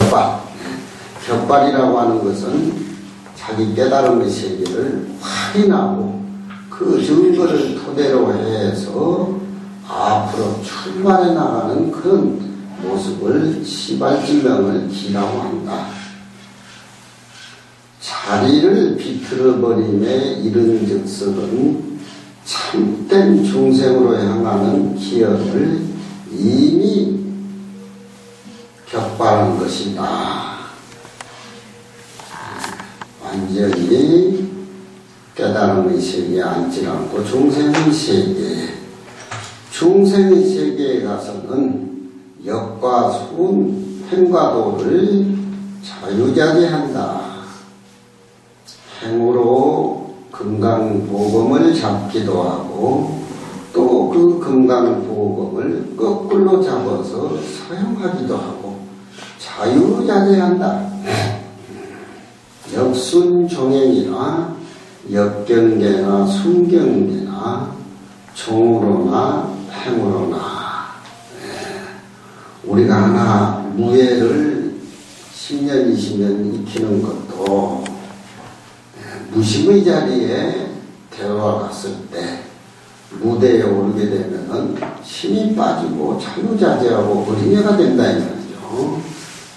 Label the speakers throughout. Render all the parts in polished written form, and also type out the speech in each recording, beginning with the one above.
Speaker 1: 격발. 격발이라고 하는 것은 자기 깨달음의 세계를 확인하고 그 증거를 토대로 해서 앞으로 출발해 나가는 그런 모습을 시발질명을 기라고 한다. 자리를 비틀어버림에 이른 즉석은 참된 중생으로 향하는 기억을 이미 격발한 것이다. 완전히 깨달음의 세계에 앉지 않고 중생의 세계, 중생의 세계에 가서는 역과 수은, 행과 도를 자유자재한다. 행으로 금강보검을 잡기도 하고 또 그 금강보검을 거꾸로 잡아서 사용하기도 하고 자유자재한다. 역순종행이나 역경계나 순경계나 종으로나 행으로나 우리가 하나 무예를 10년 20년 익히는 것도 무심의 자리에 대화가 갔을 때 무대에 오르게 되면은 힘이 빠지고 자유자재하고 어린애가 된다 이 말이죠.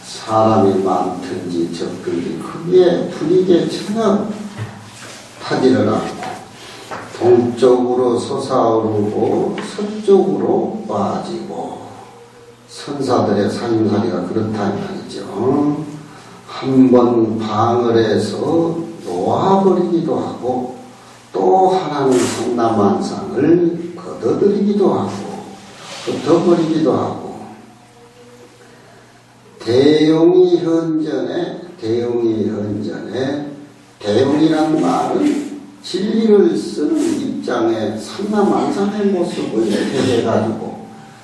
Speaker 1: 사람이 많든지 적든지 크게 분위기에 전혀 타지를 않고 동쪽으로 솟아오르고 서쪽으로 빠지고 선사들의 살림살이가 그렇다 이 말이죠. 한번 방을 해서 놓아버리기도 하고 또 하나는 성남만상을 걷어들이기도 하고 흩어버리기도 하고 대용이 현전에 대용이란 말은 진리를 쓰는 입장에 삼라만상의 모습을 대해가지고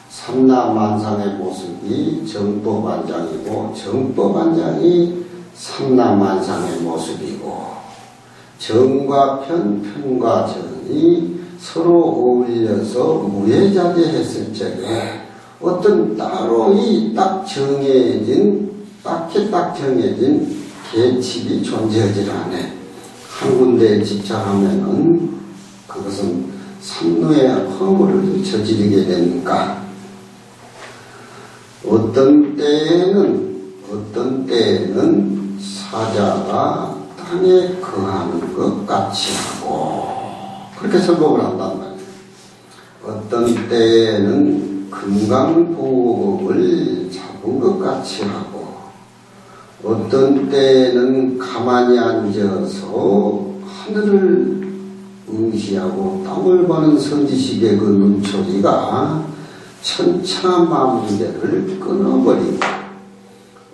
Speaker 1: 삼라만상의 모습이 정법안장이고 정법안장이 삼라만상의 모습이고 정과 편, 편과 정이 서로 어울려서 무예자재했을 적에 어떤 따로 딱히 딱 정해진 계칙이 존재하지 않아. 한 군데에 집착하면은 그것은 삼루의 허물을 저지르게 되니까 어떤 때에는 사자가 땅에 거하는 것 같이 하고 그렇게 설법을 한단 말이에요. 어떤 때에는 금강보급을 잡은 것 같이 하고 어떤 때에는 가만히 앉아서 하늘을 응시하고 땅을 보는 선지식의 그 눈초리가 천차만별을 끊어버리고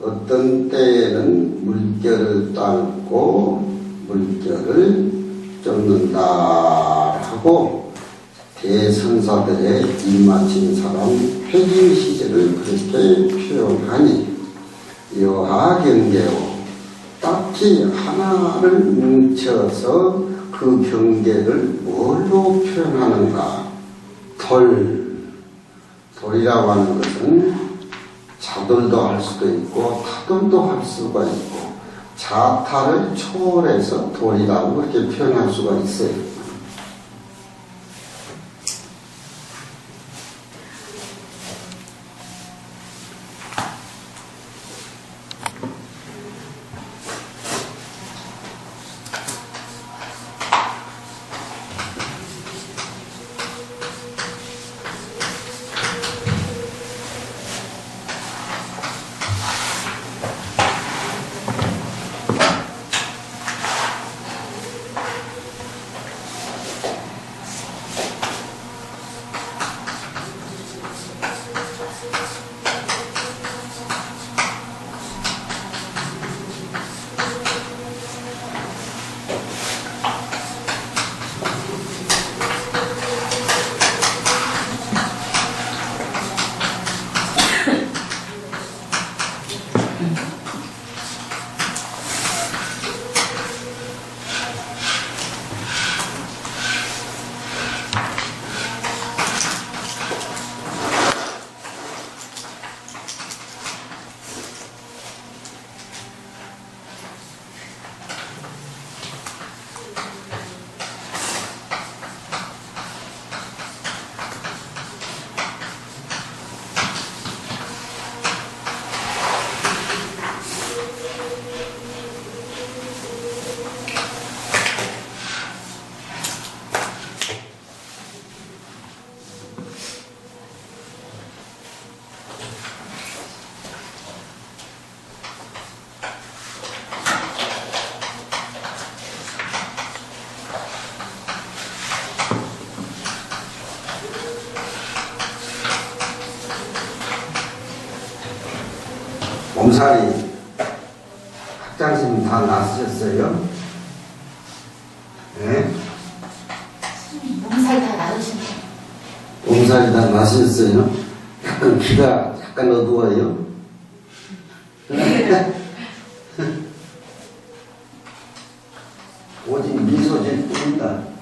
Speaker 1: 어떤 때에는 물결을 따르고 물결을 쫓는다 하고 대선사들의 입맞힌 사람 회심 시제를 그렇게 표현하니 여하경계로 딱히 하나를 뭉쳐서 그 경계를 뭘로 표현하는가? 돌이라고 하는 것은 자돌도 할 수도 있고 타돌도 할 수가 있고 자타를 초월해서 돌이라고 그렇게 표현할 수가 있어요. 몸살이 학장님 다 나으셨어요? 네?
Speaker 2: 몸살 다 나으셨네요.
Speaker 1: 몸살이 다 나으셨어요? 귀가 약간 어두워요? 오직 미소질 뿐이다.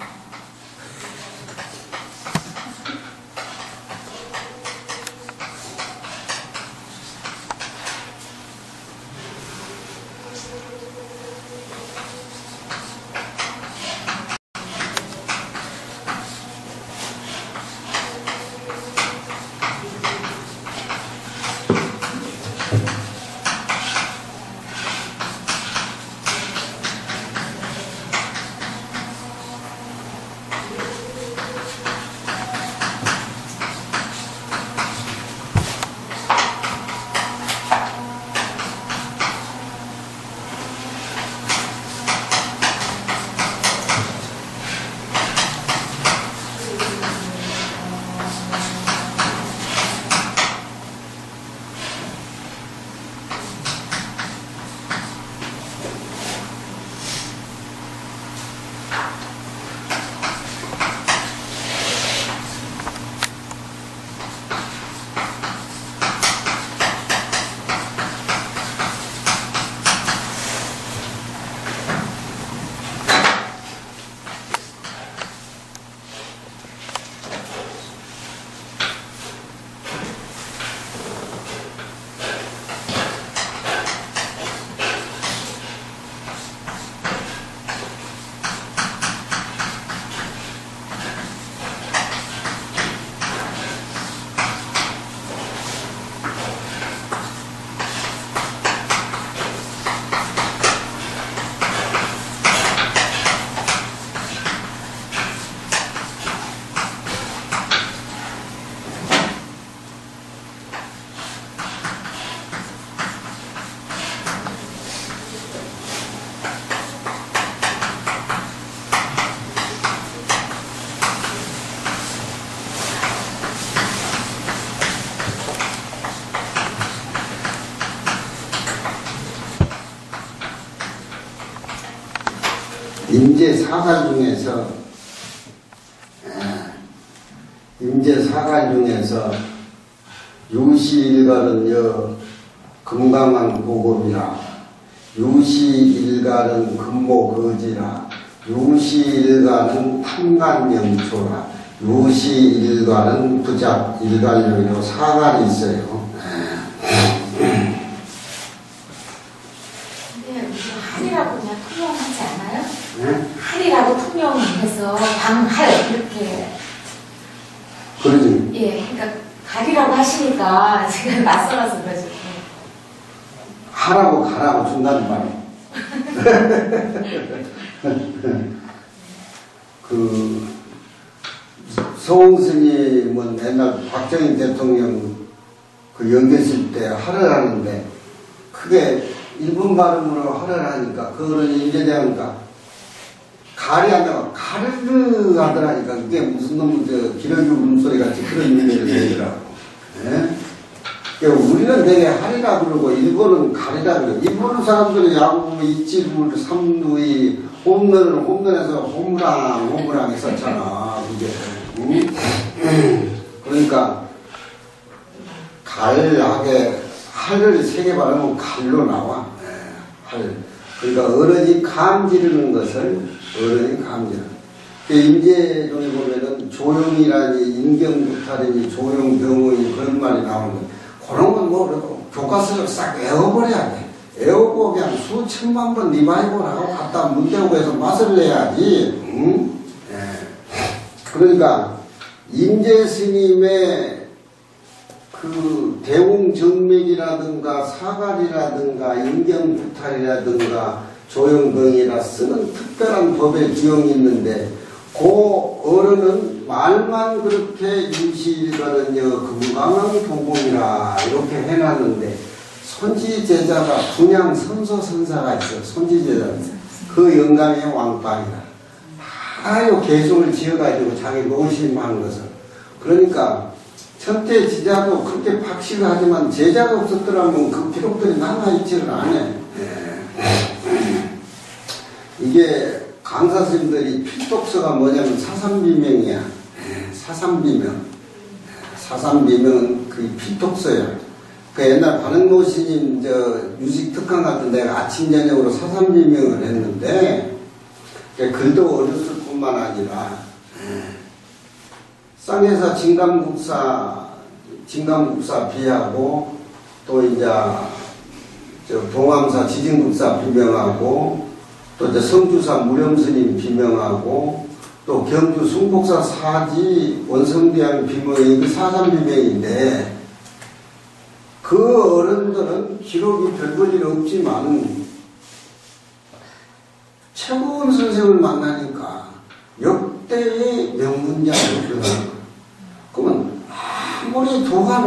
Speaker 1: 임재사갈 중에서 유시일갈은여 금강한 고급이라 유시일갈은 금모거지라 유시일갈은 탐관명초라 유시일갈은 부작일갈료로 사갈이 있어요.
Speaker 2: 근데 할이라고 그냥 투명하지 않아요?
Speaker 1: 네?
Speaker 2: 할이라고 투명해서 방할 이렇게.
Speaker 1: 그러지.
Speaker 2: 예, 그러니까 가리라고 하시니까 제가 낯설어서 그러죠.
Speaker 1: 하라고 가라고 준다는 말이에요. 그 서웅 스님은 옛날 박정희 대통령 그 연결실 때 하를 하는데 크게 일본 발음으로 하를 하니까 그거를 인제대한가 가리한다고 가르르 하더라니까 그게 무슨 놈의 기러기 울음소리 같이 그런 의미를 내더라고. 네? 우리는 되게 하리라 그러고 일본은 가리라 그러고 일본 사람들은 야구 이치루 삼루이 홈런을 홈런에서 홈랑 했었잖아 그게. 그러니까 갈하게 할을 세 개 바르면 갈로 나와. 네, 할. 그러니까 어른이 감지르는 것을 어른이 감지르는. 임재동에 보면은 조용이라니 인경부탈이니 조용병의 그런 말이 나오는 거예요. 그런 건 뭐 그래도 교과서를 싹 외워버려야 돼. 외우고 그냥 수천만 번 리바이벌하고 갖다 문대고 해서 맛을 내야지. 응? 네. 그러니까 임재 스님의 그 대웅정맥이라든가 사갈이라든가 인경부탈이라든가 조용병이라 쓰는 특별한 법의 규형이 있는데 그 어른은 말만 그렇게 유시일갈은여 금강한 도공이라 이렇게 해놨는데 손지제자가 분양 선소선사가 있어요. 손지제자 그 영감이 왕빵이다. 다 요 개성을 지어가지고 자기 노심한 것을. 그러니까 천태 지자도 그렇게 박식하지만 제자가 없었더라면 그 기록들이 남아있지를 않아. 이게 강사 스님들이 필독서가 뭐냐면 사삼비명이야. 사삼비명. 사삼비명은 그 필독서야. 그 옛날 반응노 스님 유식 특강 같은 데가 아침 저녁으로 사삼비명을 했는데 글도 어렸을 뿐만 아니라 쌍해사 진감국사 비하고 또 이제 동암사 지진국사 비명하고 또 이제 성주사 무렴스님 비명하고 또 경주 숭복사 사지 원성대왕 비명이 그 사삼비명인데 그 어른들은 기록이 별볼일 없지만 최고원 선생을 만나니까 역대의 명문자로 변하는 거예요. 그러면 아무리 도가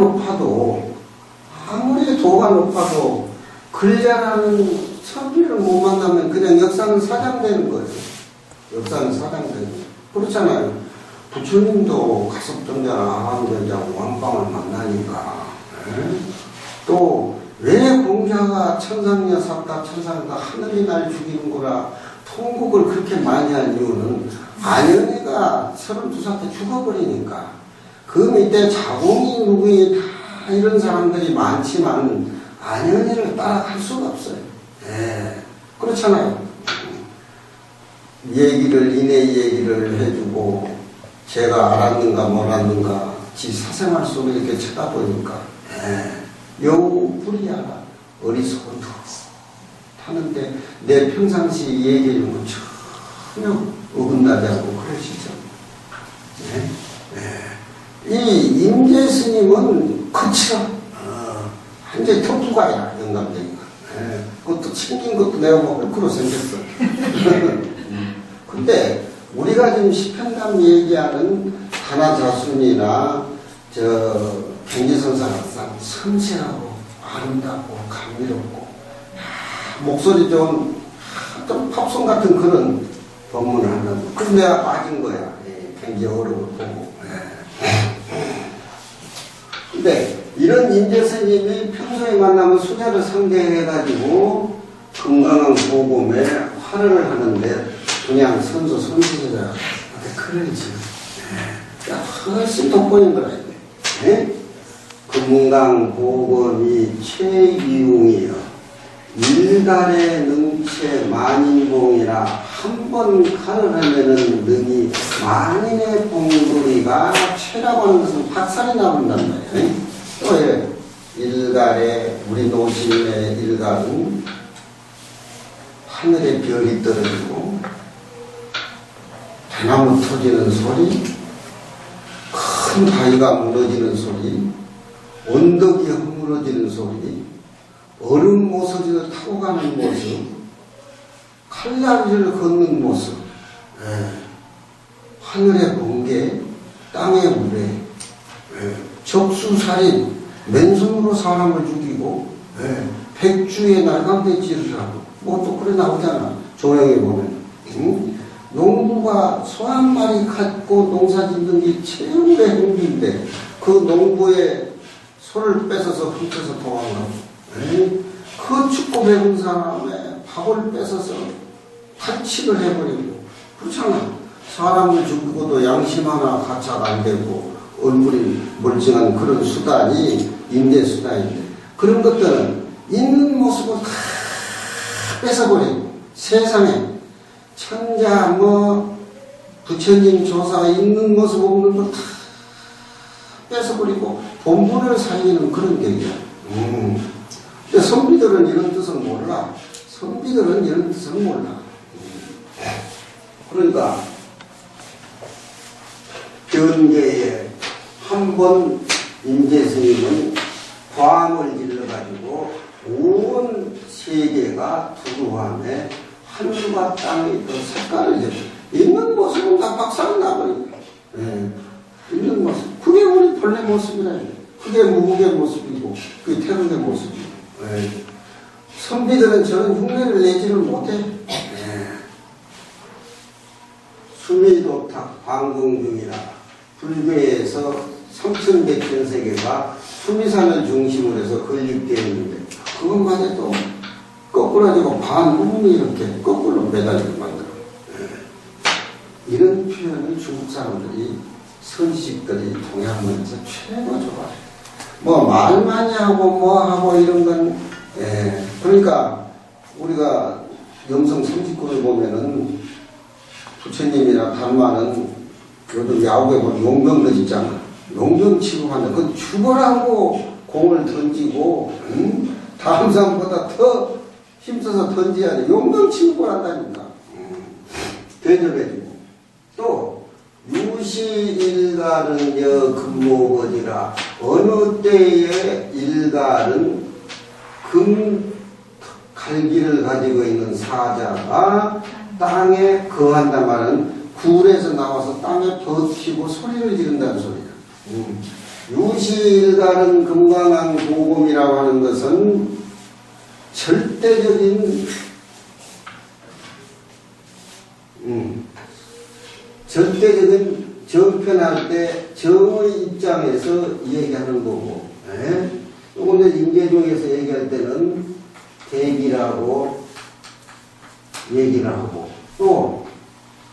Speaker 1: 높아도 글자라는 선비를 못 만나면 그냥 역사는 사장되는 거예요. 역사는 사장되는 거예요. 그렇잖아요. 부처님도 가섭존자나 아함존자 왕방을 만나니까 또 왜 공자가 천상녀 샀다 천상가 하늘이 날 죽이는 거라 통곡을 그렇게 많이 한 이유는 안현이가 32살 때 죽어버리니까 그 밑에 자공이 누구이 다 이런 사람들이 많지만 안현이를 따라갈 수가 없어요. 그렇잖아요. 이내 얘기를 해주고 제가 알았는가 몰랐는가 지 사생활 속에 이렇게 쳐다보니까 여우 불이야라 어리석은 두 하는데 내 평상시 얘기해준 건 전혀 어긋나지 않고 그러시죠. 이 임재 스님은 그치라 완전히 턱부가야 영감쟁이가. 그것도 챙긴 것도 내가 뭐 헐크로 생겼어. 근데 우리가 지금 시편담 얘기하는 하나자순이나 경지선사각상 섬세하고 아름답고 감미롭고 목소리 좀 팝송 같은 그런 법문을 하는. 그래서 내가 빠진 거야. 굉장히 어려워 보고. 근데 이런 인재스님이 평소에 만나면 수자를 상대해가지고 건강한 보금에 화를 하는데 그냥 선지자가 그러지. 훨씬 돋보인 거라. 금강 보검이 최이웅이여 일간의 능체 만인봉이라 한 번 칼을 하면은 능이 만인의 봉돌이가 최라고 하는 것은 박살이 나온단 말이에요. 또 일간의 우리 노심의 일간은 하늘에 별이 떨어지고 대나무 터지는 소리, 큰 바위가 무너지는 소리, 언덕이 허물어지는 소리, 얼음 모서리를 타고 가는 모습, 칼날을 걷는 모습, 하늘의 번개, 땅의 우레, 적수살인, 맨손으로 사람을 죽이고, 백주에 날강대질을 하고, 뭐 또 그래 나오잖아. 조형에 보면. 농부가 소 한 마리 갖고 농사 짓는 게 최고의 행위인데, 그 농부의 소를 뺏어서 훔쳐서 도망가고, 그 춥고 배운 사람의 밥을 뺏어서 탈취를 해버리고, 그렇잖아. 사람을 죽이고도 양심 하나 가착 안 되고, 얼굴이 멀쩡한 그런 수단이 임대수단인데, 그런 것들은 있는 모습을 다 뺏어버리고, 세상에 천자 부처님 조사가 있는 모습 없는 걸 다 뺏어버리고 본분을 살리는 그런 격이야. 근데 선비들은 이런 뜻을 몰라. 선비들은 이런 뜻을 몰라. 그러니까 견계에 한 번 임재스님은 광을 질러가지고 온 세계가 두루함에 하늘과 땅의 그 색깔을 줬어. 있는 모습은 다 박살이 나버리고. 있는 모습. 그게 우리 본래 모습이라. 그게 무국의 모습이고, 그게 태국의 모습이고. 선비들은 저런 흉내를 내지를 못해. 수미도탁 방공중이라 불교에서 3,100전 세계가 수미산을 중심으로 해서 건립되어 있는데 그것만 해도 거꾸라지고 반부분이 이렇게 거꾸로 매달리게 만들어. 이런 표현을 중국 사람들이 선식들이 동양문에서 최고 좋아해요. 뭐 말 많이 하고 뭐 하고 이런 건 그러니까 우리가 염성 39를 보면은 부처님이나 달마는 요즘 야구에 보면 용병들 있잖아. 용병 취급한다. 그 죽어라고 공을 던지고 다음 사람보다 더 힘써서 던져야 돼. 용병 취급을 한다니까. 대접해주고 또 유시일갈은 금모거지라 어느 때에 일갈은 갈기를 가지고 있는 사자가 땅에 거한단 말은 굴에서 나와서 땅에 버티고 소리를 지른다는 소리야. 유시일갈은 금강한 고금이라고 하는 것은 절대적인 정편할 때 정의 입장에서 얘기하는 거고, 요건 이제 인계중에서 얘기할 때는 대기라고 얘기를 하고, 또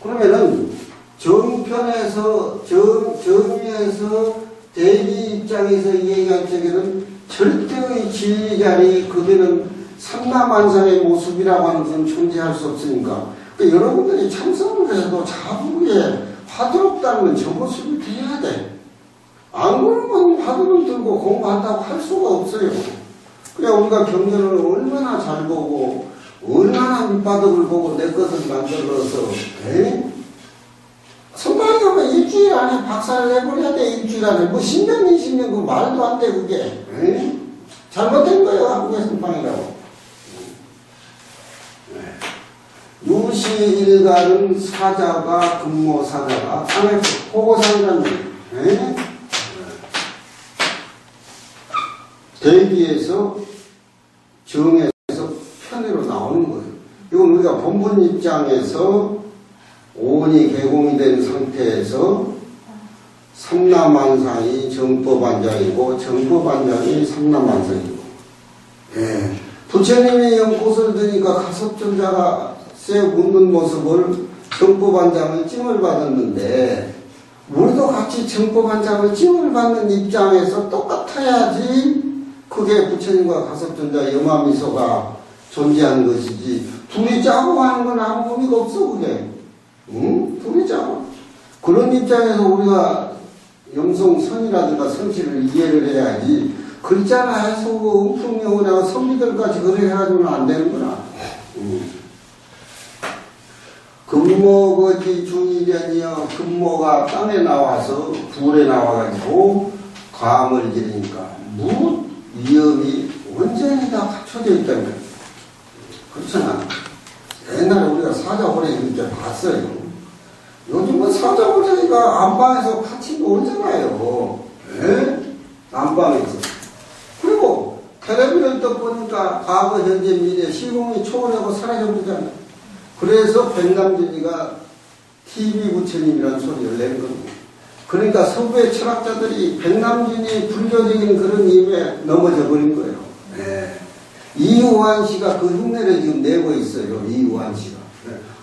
Speaker 1: 그러면은 정편에서 정의에서 대기 입장에서 얘기할 적에는 절대의 진리자리 그게는 삼라만상의 모습이라고 하는 것은 존재할 수 없으니까 여러분들이 참선을 해도 자부에 화두롭다는 건 저 모습이 돼야 돼. 안 그러면 화두를 들고 공부한다고 할 수가 없어요. 그래 우리가 경전을 얼마나 잘 보고 얼마나 밑바닥을 보고 내 것을 만들어서 선방에 가면 일주일 안에 박살을 내버려야 돼. 일주일 안에 뭐 10년 20년 그 말도 안 돼 그게. 잘못된 거예요 한국의 선방이라고. 유시일갈은 사자가 금모사자가 땅에 호고산이라는 대기에서 정에서 편으로 나오는 거예요. 이건 우리가 본분 입장에서 오온이 개공이 된 상태에서 삼라만상이 정법안장이고 정법안장이 삼라만상이고 부처님이 연꽃을 드니까 가섭존자가 쇠 묻는 모습을 정법안장을 찜을 받았는데 우리도 같이 정법안장을 찜을 받는 입장에서 똑같아야지 그게 부처님과 가섭존자 염화미소가 존재하는 것이지 둘이 짜고 하는 건 아무 의미가 없어 그게. 둘이 짜고 그런 입장에서 우리가 염송선이라든가 성실을 이해를 해야지 글자나 해서 음풍명언하고 선비들까지 그렇게 해가지고는 안 되는구나. 금모거지 중이전이여 금모가 땅에 나와서 굴에 나와가지고 감을 지르니까 무 위험이 완전히 다 갖춰져 있다는 거예요. 그렇잖아. 옛날에 우리가 사자고래 이렇게 봤어요. 요즘은 사자고래가 안방에서 같이 놀잖아요. 안방에서. 그리고 텔레비를 또 보니까 과거, 현재, 미래, 시공이 초월하고 사라져버리잖아요. 그래서 백남준이가 TV 부처님이라는 소리를 낸 겁니다. 그러니까 서구의 철학자들이 백남준이 불교적인 그런 힘에 넘어져 버린 거예요. 이우환 씨가 그 흉내를 지금 내고 있어요. 이우환 씨가.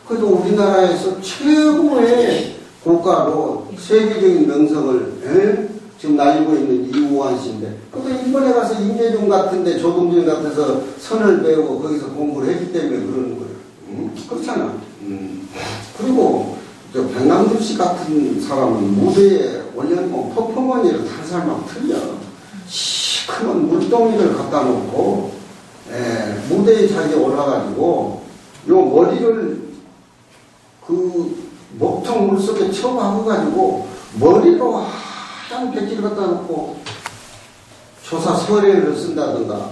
Speaker 1: 그래도 우리나라에서 최고의 고가로 세계적인 명성을 지금 날리고 있는 이우환 씨인데, 그래도 일본에 가서 임예종 같은데 조동준 같아서 선을 배우고 거기서 공부를 했기 때문에 그러는 거예요. 그렇잖아. 그리고 저 백남준 씨 같은 사람은 무대에 올려놓으면 퍼포먼스를 다른 사람하고 틀려. 시커먼 물동이를 갖다 놓고 무대에 자기가 올라가지고 요 머리를 그 목청 물속에 쳐박아가지고 머리로 하얀 백지를 갖다 놓고 조사 서례를 쓴다든가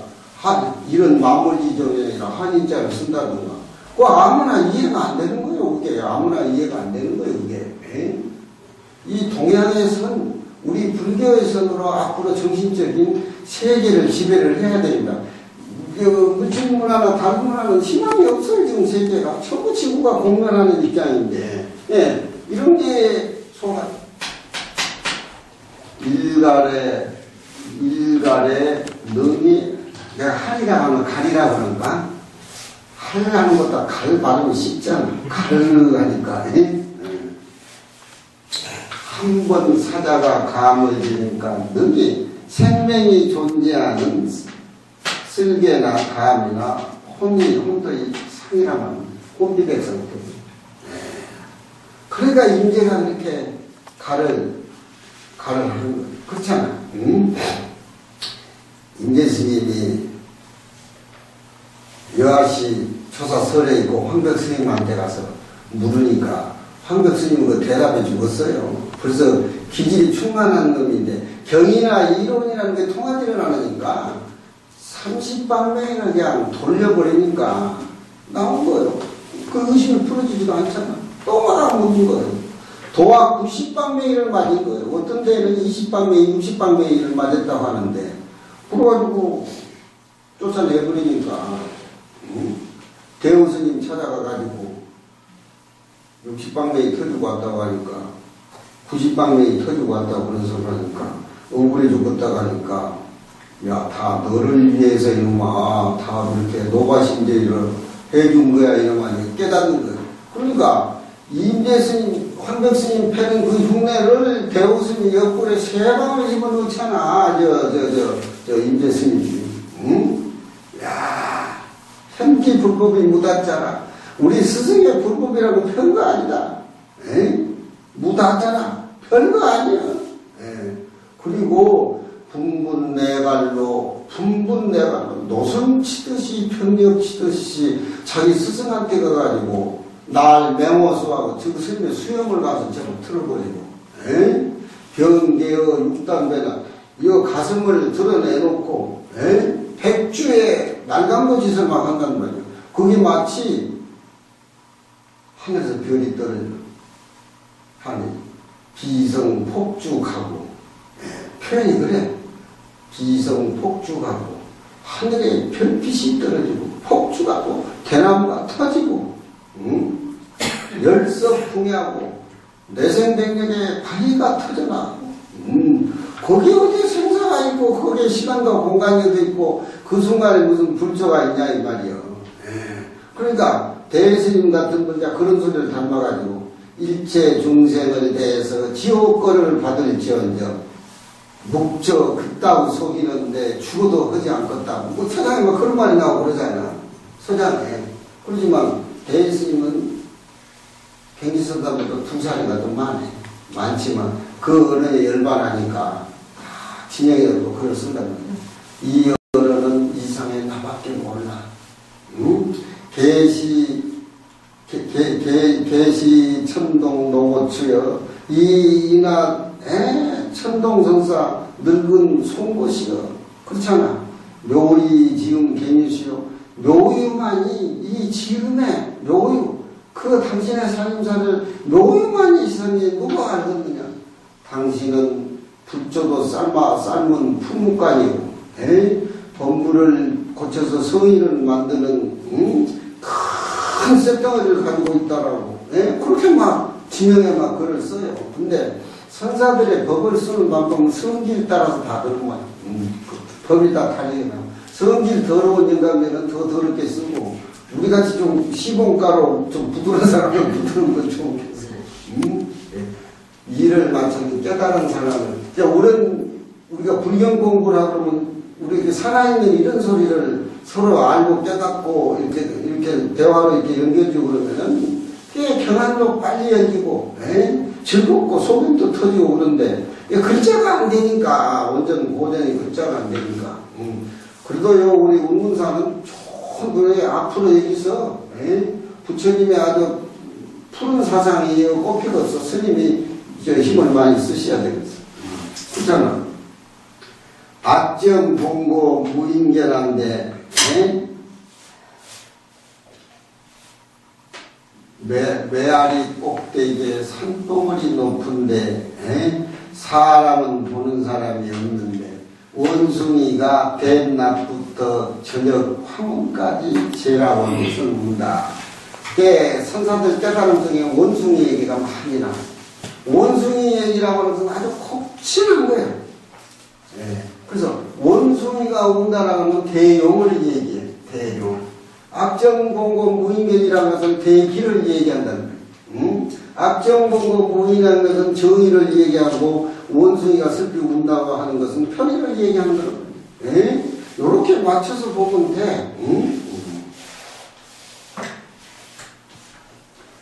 Speaker 1: 이런 마무리정이 아니라 한인자를 쓴다든가 그 아무나 이해가 안 되는 거예요. 그게 아무나 이해가 안 되는 거예요. 그게 이 동양에서는 우리 불교의 선으로 앞으로 정신적인 세계를 지배를 해야 됩니다. 물질 문화나 다른 문화는 희망이 없어요. 지금 세계가 전부 지구가 공존하는 입장인데 이런 게 소화 일갈에 능이, 내가 할이라 하면 갈이라 그런가? 할하는 것도 갈 발음이 쉽잖아. 갈을 하니까. 한 번 사자가 감을 지니까 능이 생명이 존재하는 쓸개나 감이나 혼도의 상이라면 혼비백성들. 그러니까 임재가 그렇게 갈을 하는 거예요. 그렇잖아. 임재 스님이 여하시 초사설에 있고 황벽 스님한테 가서 물으니까 황벽 스님은 그 대답해 죽었어요. 벌써 기질이 충만한 놈인데 경이나 이론이라는 게 통하지를 않으니까 30방맹이나 그냥 돌려버리니까 나온 거예요. 그 의심을 풀어주지도 않잖아. 또 말아먹은 거예요. 도화 90방맹이를 맞은 거예요. 어떤 데는 20방맹이, 60방맹이를 맞았다고 하는데 그래가지고 쫓아내버리니까 대우스님 찾아가가지고 60방맹이 터지고 왔다고 하니까 90방맹이 터지고 왔다고 그런 소리 하니까 억울해 죽었다고 하니까 야, 다 너를 위해서 이놈아 다 그렇게 노바심제를 해준 거야 이놈아 깨닫는 거야. 그러니까 임재스님 황벽스님 패는 그 흉내를 대우스님 옆구리에 3방을 집어넣잖아. 저 임재스님이. 응? 야, 현기 불법이 묻었잖아. 우리 스승의 불법이라고 별거 아니다. 에? 묻었잖아. 별거 아니야. 에. 그리고 분분내갈로 노선 치듯이 병력 치듯이 자기 스승한테 가가지고 날 맹호수하고 저 스님의 수염을 가서 저거 틀어버리고 병개어 육담배나 이 가슴을 드러내놓고 백주에 날강도 짓을 막 한단 말이야. 그게 마치 하늘에서 별이 떨어져 하니 비성폭죽하고 표현이 그래. 비성폭죽하고 하늘에 별빛이 떨어지고 폭죽하고 대나무가 터지고 열석풍야하고 내생백력에 바위가 터져나고 거기 어디에 생사가 있고 거기에 시간과 공간이 있고 그 순간에 무슨 불조가 있냐 이 말이요. 그러니까 대스님 같은 분 그런 소리를 닮아가지고 일체 중생을 대해서 지옥거를 받을지언정 목적 그따구 속이는데 죽어도 하지 않겠다고 뭐 서장에 막 그런 말이 나오고 그러잖아. 서장에. 그러지만 대스님은 경기선답보다 2살이가 좀 많지만 그 언어에 열반하니까 진영이라도 글을 쓴다는 거예요. 이 언어는 이상의 나밖에 몰라. 계시 천동 노고추여 이나 천동성사 늙은 송곳이여. 그렇잖아. 묘리 지음 개미수여 묘유만이 이 지음에 묘유 그 당신의 살림살을 묘유만이 있으니 누가 알겠느냐. 당신은 불조도 삶은 품묵관이고 범부를 고쳐서 성의를 만드는 큰 쇳덩어리를 가지고 있다라고 그렇게 막 지명에 막 글을 써요. 근데 선사들의 법을 쓰는 방법은 성질 따라서 다 그런 법이 다 달리나. 성질 더러운 인간들은 더 더럽게 쓰고 우리같이 좀 시봉가로 좀 부드러운 사람은 부드러운 건 좋게 쓰고 일을 마치는 깨달은 사람을 우리가 불경 공부를 하면 우리 살아있는 이런 소리를 서로 알고 깨닫고 이렇게 대화로 이렇게 연결주고 그러면은 꽤 경안도 빨리 연기고 즐겁고 소금도 터지고 그런데 글자가 안 되니까 온전 고전이 글자가 안 되니까 그래도요 우리 운문사는 좋은 노래 앞으로 여기서 부처님의 아주 푸른 사상이에요. 꽃피가 없어. 스님이 힘을 많이 쓰셔야 되겠어. 그렇잖아. 악정 동고 무인견한데 메아리 꼭대기에 산봉우리 높은데 사람은 보는 사람이 없는데 원숭이가 뱃낮부터 저녁 황혼까지 재라고 것을 묻다. 그게 선사들 깨달음 중에 원숭이 얘기가 많이 나. 원숭이 얘기라고 하는 것은 아주 콕 치는 거예요. 예. 그래서 원숭이가 운다라는 건 대용을 얘기해. 대용. 악정공고 무인견이라는 것은 대기를 얘기한다는 거예요. 악정공고 무인이라는 것은 정의를 얘기하고 원숭이가 슬피 운다고 하는 것은 편의를 얘기하는 거예요. 예? 이렇게 맞춰서 보면 돼.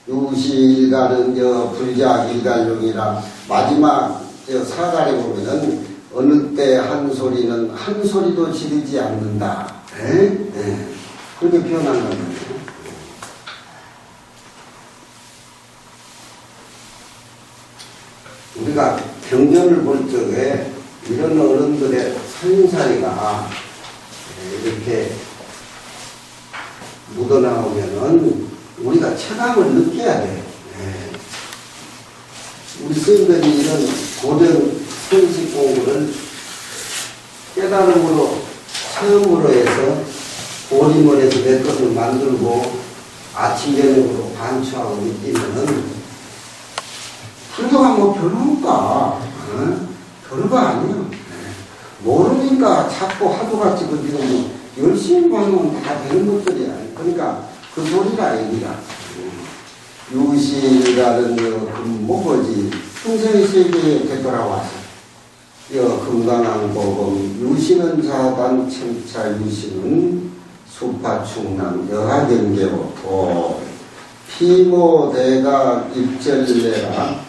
Speaker 1: 유시일가는 불자일갈용이라 마지막 사가리 보면은 어느 때 한 소리는 한 소리도 지르지 않는다. 그렇게 표현한 겁니다. 우리가 경전을 볼 적에 이런 어른들의 선사리가 이렇게 묻어나오면은 우리가 체감을 느껴야 돼요. 우리 스님들이 이런 고전 선식 공부를 깨달음으로 처음으로 해서 고림을 해서 내 것을 만들고 아침 저녁으로 반추하고 있으면은 불교가 뭐 별로인가? 별거 아니에요. 모르니까 자꾸 하도같이 그리고 열심히 하면 다 되는 것들이야. 그러니까 그 소리가 아니라 유시라는 금목어지 풍성의 세계에 되돌아와서 금강왕보검 유시는 자단 첨차 유시는 수파충남 여하경계오토 피모대가 입절내라.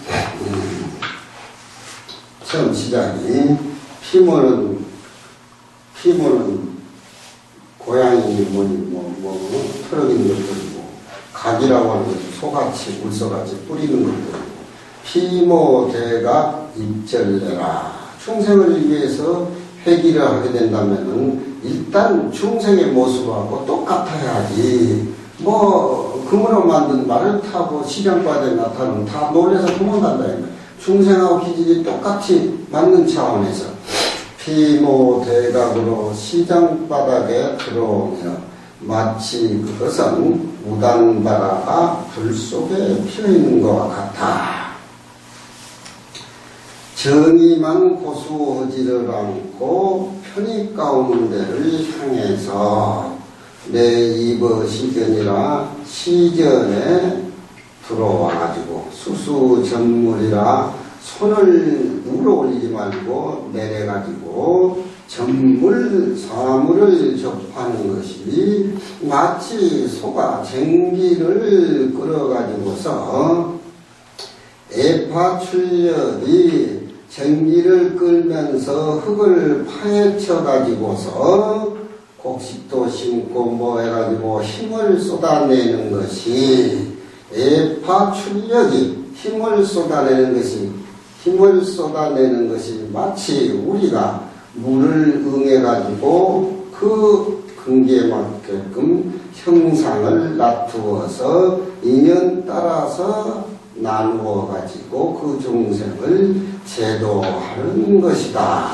Speaker 1: 처음 시작이 피모는 고양이 털어 있는 것들이고 각이라고 하는 것은 소같이 물소같이 뿌리는 것들이고 피모대가 입절내라. 충생을 위해서 회기를 하게 된다면은 일단 충생의 모습하고 똑같아야지. 금으로 만든 말을 타고 시장바다에 나타나면 다 놀래서 도망간다. 충생하고 기질이 똑같이 맞는 차원에서 피모대각으로 시장바닥에 들어오며 마치 그것은 우단바라가 불 속에 피어있는 것과 같아. 정의만 고수하지를 않고 편의 가운데를 향해서 내 입의 시견이라 시전에 들어와가지고 수수전물이라 손을 눌러 올리지 말고 내려가지고 전물, 사물을 접하는 것이 마치 소가 쟁기를 끌어가지고서 에파출력이 쟁기를 끌면서 흙을 파헤쳐 가지고서 곡식도 심고 뭐 해가지고 힘을 쏟아내는 것이 에파출력이 힘을 쏟아내는 것이 마치 우리가 물을 응해가지고 그 근기에 맞게끔 형상을 놔두어서 인연 따라서 나누어 가지고 그 중생을 제도하는 것이다.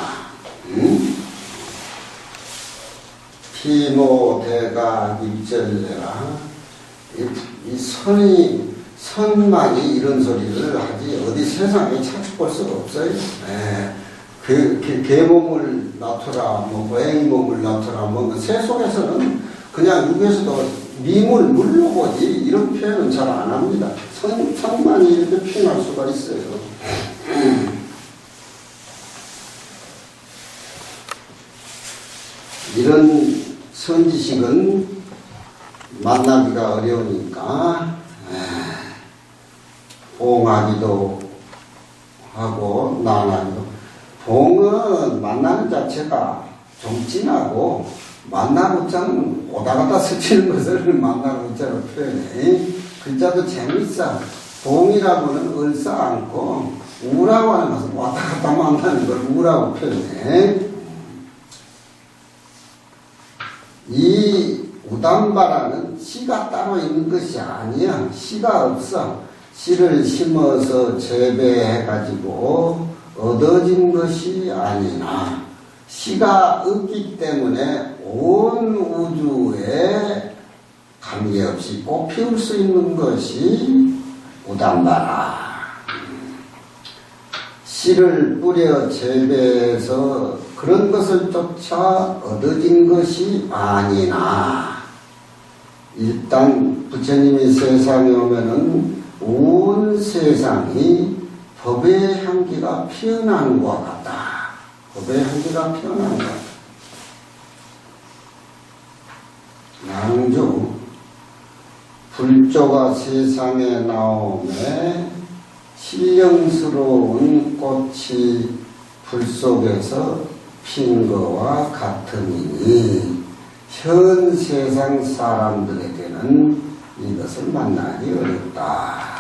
Speaker 1: 피모대가 입절내라. 이 선만이 이런 소리를 하지 어디 세상에 찾아볼 수가 없어요. 개 몸을 놔둬라, 고양이 몸을 놔둬라, 새 속에서는 그냥 육에서도 미물 물러보지 이런 표현은 잘 안 합니다. 선만이 이렇게 표현할 수가 있어요. 이런 선지식은 만나기가 어려우니까 봉하기도 하고 난하기도. 봉은 만나는 자체가 좀 진하고 만나고자는 오다 갔다 스치는 것을 만나고자로 표현해. 글자도 재밌어. 봉이라고는 얼싸 않고 우라고 하는 것은 왔다 갔다 만나는 걸 우라고 표현해. 이 우담바라는 씨가 따로 있는 것이 아니야. 씨가 없어. 씨를 심어서 재배해가지고 얻어진 것이 아니나 씨가 없기 때문에 온 우주에 관계없이 꽃피울 수 있는 것이 우담바라. 씨를 뿌려 재배해서 그런 것을 쫓아 얻어진 것이 아니나 일단 부처님이 세상에 오면은 온 세상이 법의 향기가 피어나는 것 같다. 법의 향기가 피어나는 것 같다. 양주 불조가 세상에 나오매 신령스러운 꽃이 불 속에서 핀 거와 같으니 현 세상 사람들에게는 이것을 만나기 어렵다.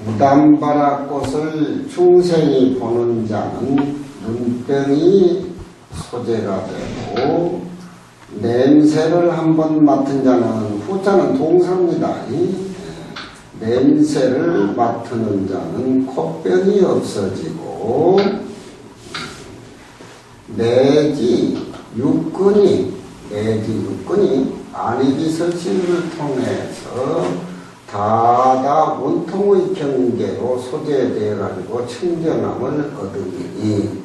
Speaker 1: 무담바라꽃을 중생이 보는 자는 눈병이 소재가 되고 냄새를 한번 맡은 자는 후자는 동사입니다. 냄새를 맡는 자는 콧병이 없어지고 내지 육근이 아니비설신을 통해서 다다 원통의 경계로 소재되어 가지고 청정함을 얻으니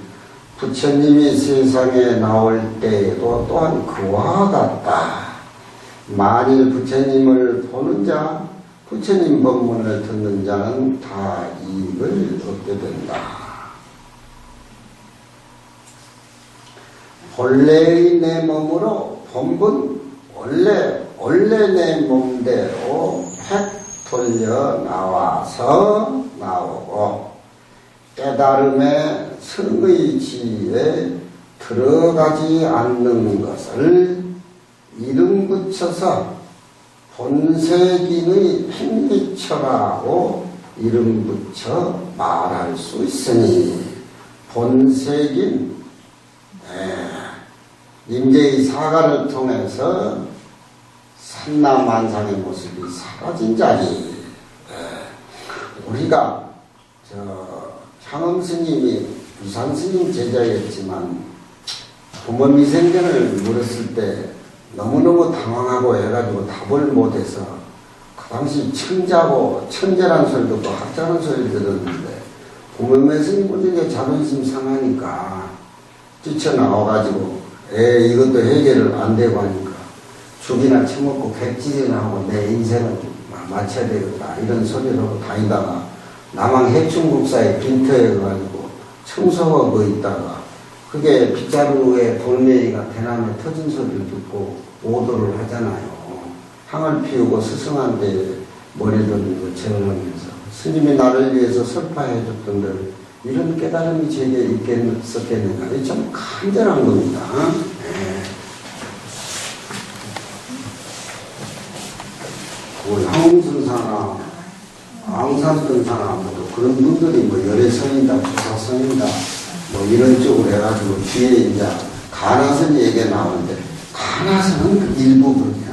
Speaker 1: 부처님이 세상에 나올 때에도 또한 그와 같다. 만일 부처님을 보는 자, 부처님 법문을 듣는 자는 다 이익을 얻게 된다. 본래의 내 몸으로 본분 원래 내 몸대로 획 돌려 나와서 나오고 깨달음의 성의 지혜에 들어가지 않는 것을 이름 붙여서 본세긴의 행미처라고 이름 붙여 말할 수 있으니 본세긴 임계의 사가를 통해서 산나만상의 모습이 사라진 자리. 우리가 향엄 스님이 부산 스님 제자였지만 부모미생전을 물었을 때 너무너무 당황하고 해가지고 답을 못해서 그 당시 천자고 천재란 소리 듣고 학자란 소리를 들었는데 부모미생전에 자존심 상하니까 뛰쳐나와가지고 이것도 해결을 안 되고 하니까 죽이나 처먹고 객지이나 하고 내 인생을 마쳐야 되겠다 이런 소리를 하고 다니다가 남한 해충국사에 빈터해가지고 청소하고 있다가 그게 빗자루에 돌멩이가 대나무에 터진 소리를 듣고 오도를 하잖아요. 향을 피우고 스승한테 머리 돌리고 제언하면서 스님이 나를 위해서 설파해 줬던들 이런 깨달음이 제게 있겠었겠는가. 이게 좀 간절한 겁니다. 향웅선사나 앙산선사나 모두 그런 분들이 뭐 열애성이다, 부사성이다, 뭐 이런 쪽으로 해가지고 뒤에 이제 가나선 얘기가 나오는데 가나선은 그 일부분이야.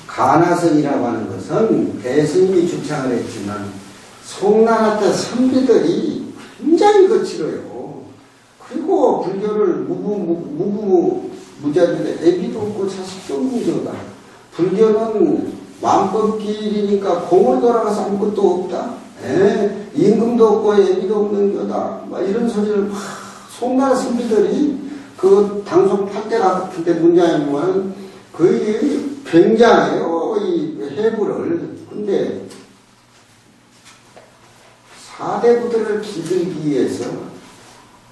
Speaker 1: 가나선이라고 하는 것은 대스님이 주창을 했지만 송나라 때 선비들이 굉장히 거칠어요. 그리고 불교를 무자들의 애비도 없고 자식도 없는 거다. 불교는 만법길이니까 공을 돌아가서 아무것도 없다. 임금도 없고 애비도 없는 거다. 막 이런 소리를 막 송나라 선비들이 그 당송 팔대 같은데 문장에 보면 거의 굉장해요. 이 해부를. 근데 사대부들을 기들기 위해서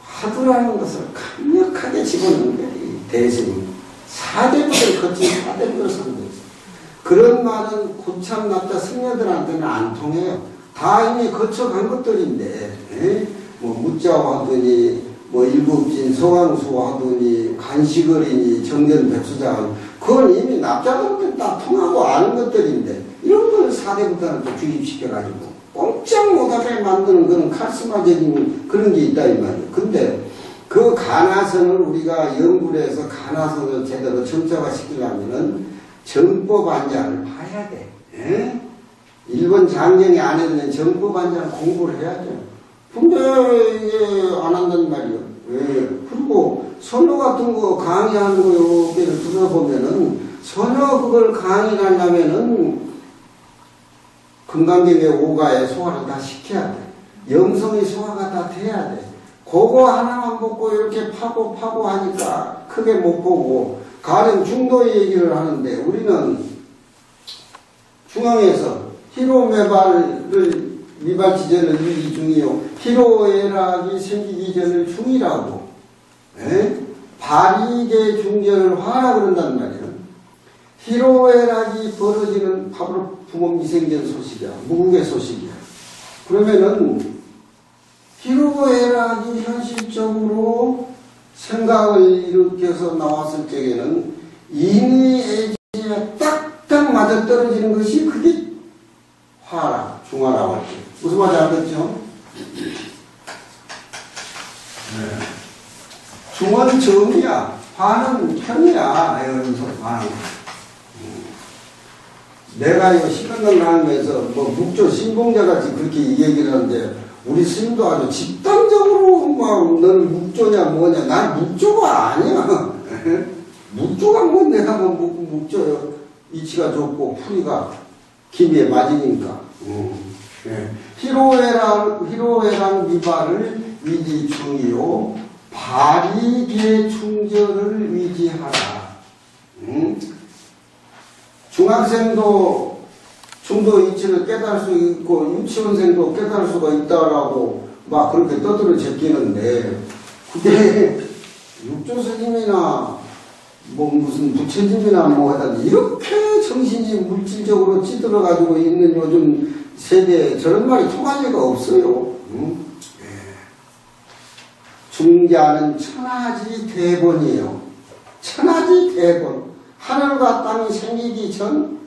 Speaker 1: 화두라는 것을 강력하게 집어넣는 거예요. 대승이. 사대부들 거친 사대부를 상대해서. 그런 말은 고참 납자 승려들한테는 안 통해요. 다 이미 거쳐간 것들인데, 뭐 무자와 하더니, 뭐 일곱진 소강수 하더니, 간식어리니, 정전백수장, 그건 이미 납자들한테 다 통하고 아는 것들인데, 이런 걸 사대부들한테 주입시켜가지고, 꼼짝 못하게 만드는 그런 카리스마적인 그런 게 있다, 이 말이에요. 근데 그 가나선을 우리가 연구를 해서 가나선을 제대로 정착화 시키려면은 정법안장을 봐야 돼. 일본 장경이 안 해도 정법안장 공부를 해야죠. 근데 이게 안 한단 말이에요. 그리고 선호 같은 거 강의하는 거 여기를 들어보면은 전혀 그걸 강의를 하려면은 금강경의 오가에 소화를 다 시켜야 돼. 영성의 소화가 다 돼야 돼. 그거 하나만 보고 이렇게 파고 하니까 크게 못 보고 가령 중도 얘기를 하는데 우리는 중앙에서 희로매발을 미발 지전을 유지 중이요 희로애락이 생기기 전을 중이라고 발이계 중전을 화라 그런단 말이에요. 희로애락이 벌어지는 바로 부모미생전 소식이야. 무국의 소식이야. 그러면은 희로애락이 현실적으로 생각을 일으켜서 나왔을 적에는 인의 애지에 딱딱 맞아떨어지는 것이 그게 화라, 중화라고 할때 무슨 말인지 알겠죠? 중은 정이야. 화는 편이야. 이러면서 화는. 내가 이거 시간을 하면서 뭐 묵조 신봉자같이 그렇게 얘기를 하는데 우리 스님도 아주 집단적으로 막 너는 묵조냐 뭐냐. 난 묵조가 아니야. 묵조가 뭐 내가 뭐 묵조 이치가 좁고 풀이가 기미에 맞으니까. 희로애랑 미발을 위지 중이요 발이계 충절을 위지하라. 중학생도 중도 이치를 깨달을 수 있고 유치원생도 깨달을 수가 있다라고 막 그렇게 떠들어 제끼는데 그게 육조 스님이나 뭐 무슨 부처님이나 뭐 하다 이렇게 정신이 물질적으로 찌들어 가지고 있는 요즘 세대에 저런 말이 통할 리가 없어요. 중자는 천하지 대본이에요. 천하지 대본. 하늘과 땅이 생기기 전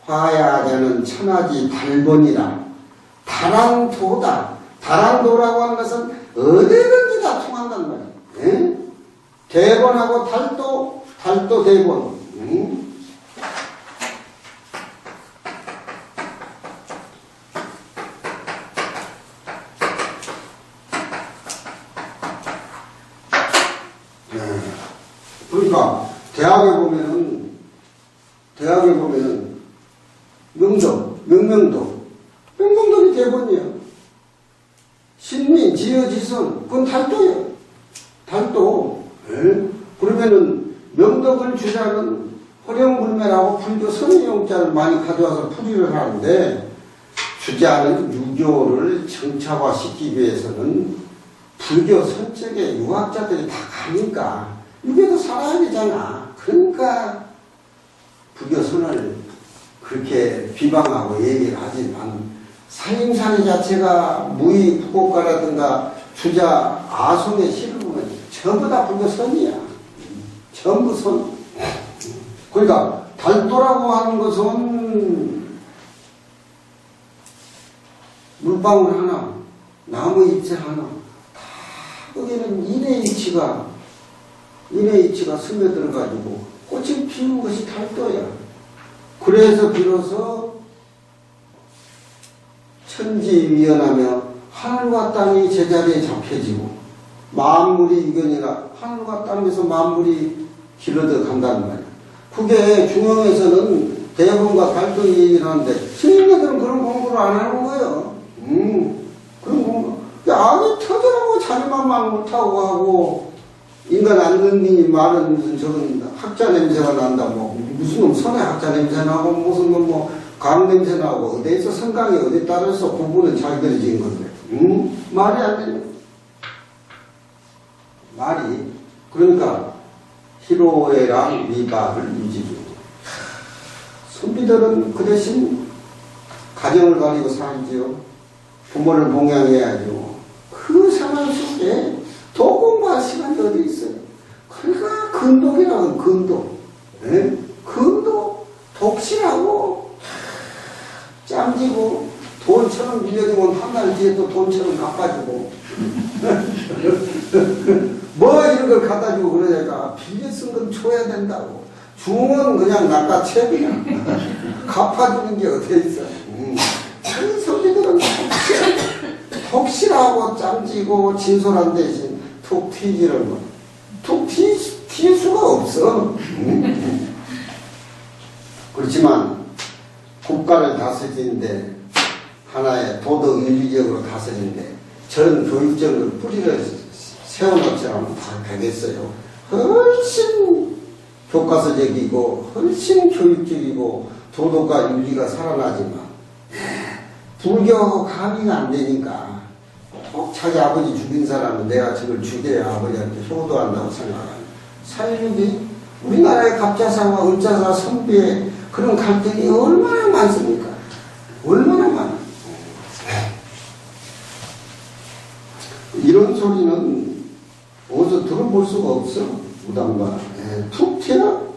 Speaker 1: 화야자는 천하지 달본이라. 다랑도다. 다랑도라고 하는 것은 어디든지 다 통한단 말이에요. 대본하고 달도 대본. 그러니까 대학에 보면은 명명동이 대본이야. 신민, 지어지선 그건 달도야. 달도. 그러면은 명덕을 주자는 허령불매라고 불교 선의용자를 많이 가져와서 풀이를 하는데 주자는 유교를 정착화시키기 위해서는 불교 선적의 유학자들이 다 가니까 유교도 살아야 되잖아. 그러니까 불교 선을 그렇게 비방하고 얘기를 하지만 사임사리 자체가 무의 부곡가라든가 주자 아송의 시를 보면 전부 다 불교 선이야. 전부 선. 그러니까 달도라고 하는 것은 물방울 하나, 나무 잎새 하나, 다 거기는 인의 이치가 스며들어가지고 꽃이 피운 것이 달도야. 그래서 비로소 천지위원하며 하늘과 땅이 제자리에 잡혀지고 만물이 유견이라 하늘과 땅에서 만물이 길어져 간다는 말이야. 그게 중앙에서는 대본과 달도 얘기를 하는데 스님들은 그런 공부를 안 하는 거예요. 그런 공부. 악이 터져라고 자기만 말 못하고 하고 인간 안 듣니 말은 무슨 저건 학자 냄새가 난다 뭐 무슨 놈 선의 학자 냄새 나고 무슨 놈 뭐 강 냄새 나고 어디에서 성강이 어디 따라서 구분은 자기들이 지은 건데 말이 안 되네. 말이 그러니까 희로애랑 미박을 유지죠. 선비들은 그 대신 가정을 가지고 살지요. 부모를 봉양해야죠. 그 생활 속에 더 공부할 시간이 어디 있어요. 그러니까 근독이라고 근독. 근독 독실하고 짬지고 돈처럼 밀려주면 한 달 뒤에 또 돈처럼 갚아주고 뭐 이런 걸 갖다 주고 그러니까 빌려 쓴 건 줘야 된다고. 중은 그냥 낚아채 갚아주는 게 어디 있어. 그 선비들은 독실하고 짬지고 진솔한 대신 툭 튀지는 거. 툭 튀일 수가 없어. 그렇지만 국가를 다스리는데 하나의 도덕 윤리적으로 다스리는데 전 교육적으로 뿌리를 세워놓자면 다 되겠어요. 훨씬 교과서적이고 훨씬 교육적이고 도덕과 윤리가 살아나지만 불교 가미가 안 되니까 꼭 자기 아버지 죽인 사람은 내가 저걸 죽여야 아버지한테 효도한다고 생각하는 사유리 우리나라의 갑자사와 을자사 선비의 그런 갈등이 얼마나 많습니까? 얼마나 많아. 이런 소리는 어디서 들어볼 수가 없어. 무당과 툭 튀어.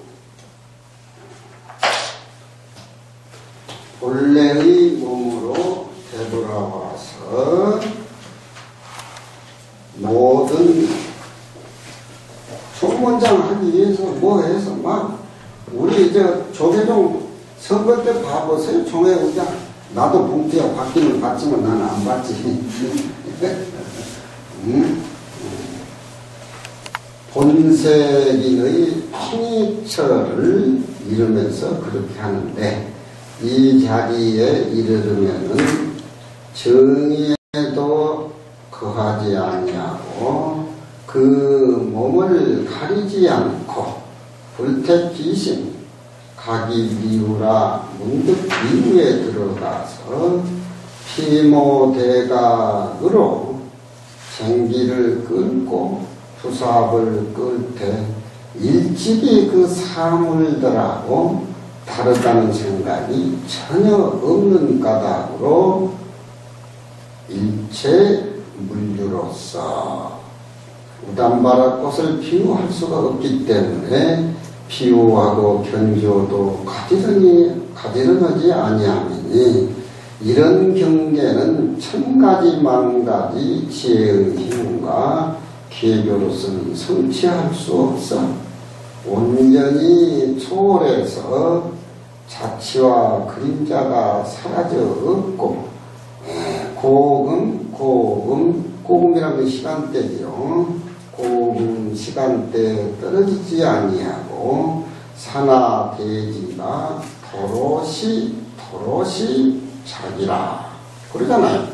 Speaker 1: 본래의 몸으로 되돌아와서 모든 총무장 하기 위해서 뭐 해서 막 우리 조계종 선거 때 봐보세요. 총회의장 나도 봉투야 받기는 받지만 나는 안 받지. 본색인의 통일처를 이루면서 그렇게 하는데 이 자리에 이르르면은 정의에도 거하지 아니하고 그 몸을 가리지 않고 불택귀신 각이 미우라 문득 미우에 들어가서 피모대각으로 쟁기를 끌고 투삽을 끌 때 일찍이 그 사물들하고 다르다는 생각이 전혀 없는 까닭으로 일체 물류로서 우담바라꽃을 비유할 수가 없기 때문에 비유하고 견주어도 가지런하지 아니하니 이런 경계는 천가지 만가지 지혜의 힘과 계교로서는 성취할 수 없어 온전히 초월해서 자치와 그림자가 사라져 없고 고금이라는 건 시간대죠. 고금 시간대에 떨어지지 아니하고 산하 대지가 도로시 자기라 그러잖아요.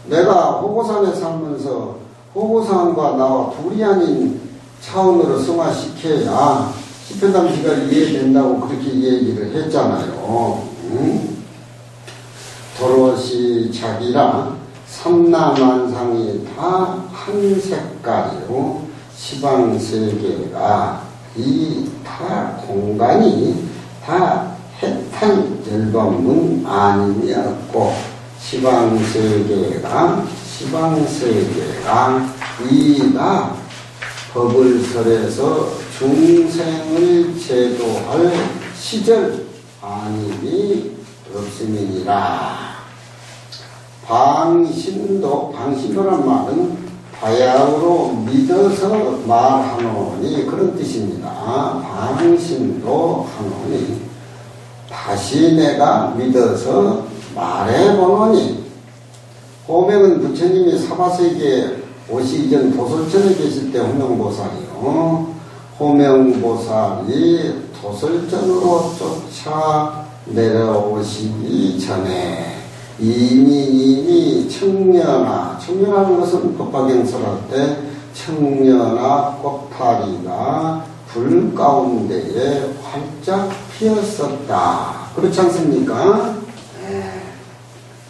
Speaker 1: 내가 호고산에 살면서 호고산과 나와 둘이 아닌 차원으로 승화시켜야 시편담시가 이해된다고 그렇게 얘기를 했잖아요. 도로시 자기라 삼라만상이 다 한 색깔이요 시방세계가 이 다 공간이 다 해탈열반문 아니었고 시방세계가 이가 법을 설해서 중생을 제도할 시절 아님이 없음이니라. 방신도란 말은 바야흐로 믿어서 말하노니 그런 뜻입니다. 방신도 하노니 다시 내가 믿어서 말해보노니 호명은 부처님이 사바세계에 오시기 전 도솔천에 계실 때 호명보살이요. 호명보살이 도솔천으로 쫓아 내려오시기 전에 이미 청년하는 것은 법화경설할 때 청년화 꽃파리가 불 가운데에 활짝 피었었다. 그렇지 않습니까?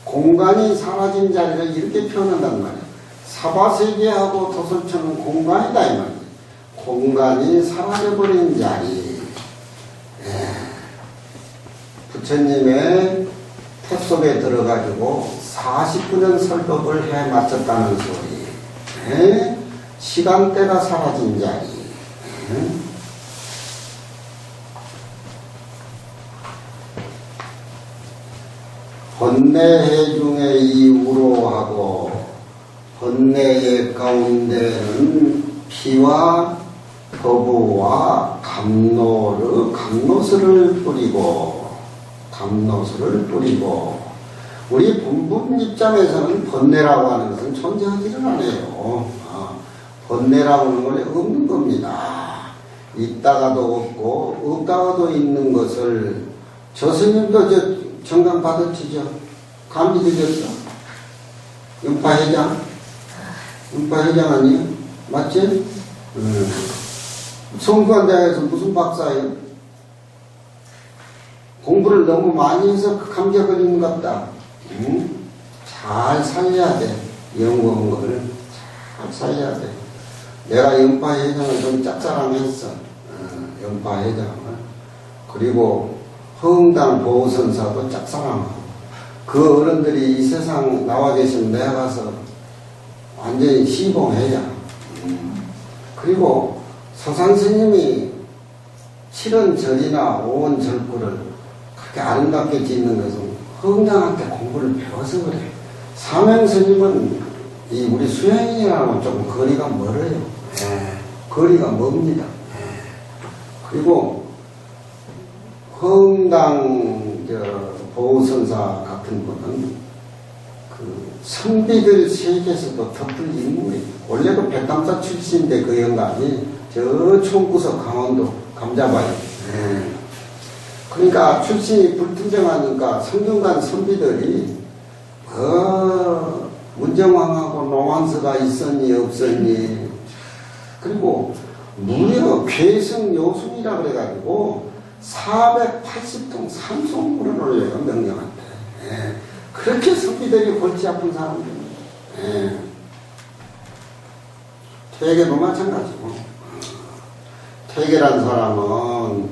Speaker 1: 공간이 사라진 자리를 이렇게 표현한단 말이에요. 사바세계하고 도솔천은 공간이다 이 말이에요. 공간이 사라져버린 자리. 부처님의 태 속에 들어가지고 49년 설법을 해 마쳤다는 소리. 시간대가 사라진 자리. 번뇌해 중에 이 우로하고 번뇌의 가운데는 피와 거부와 감노스를 뿌리고 우리 본분 입장에서는 번뇌라고 하는 것은 존재하지를 않아요. 번뇌라고 하는 건 없는 겁니다. 있다가도 없고 없다가도 있는 것을 저 스님도 정강 받았지죠. 감기 드셨어. 연파회장 연파 회장 아니에요? 맞지? 성균관대학에서 무슨 박사예요? 공부를 너무 많이 해서 감기가 걸리는 것 같다. 잘 살려야 돼. 연구한 거를 잘 살려야 돼. 내가 연파 회장을 좀 짝사랑했어. 연파 회장을. 그리고 허응당 보호선사도 짝사랑하고. 그 어른들이 이 세상 나와 계시면 내가 가서 완전히 시봉해야. 그리고 서산스님이 7원 절이나 5원 절구를 그렇게 아름답게 짓는 것은 허응당한테 공부를 배워서 그래. 사명스님은 이 우리 수행이랑은 조금 거리가 멀어요. 거리가 멉니다. 그리고 허응당 보호선사 같은 분은 그 선비들 세계에서도 덮을 인물이에요. 원래도 백담사 출신인데 그 영감이 저 총구석 강원도 감자바위. 그러니까 출신이 불투정하니까 성균관 선비들이 문정왕하고 노왕서가 있었니 없었니. 그리고 무려 괴성요순이라 그래가지고 480통 산송물을 올려요. 명령한테. 그렇게 선비들이 골치 아픈 사람들입니다. 퇴계도 마찬가지고. 퇴계란 사람은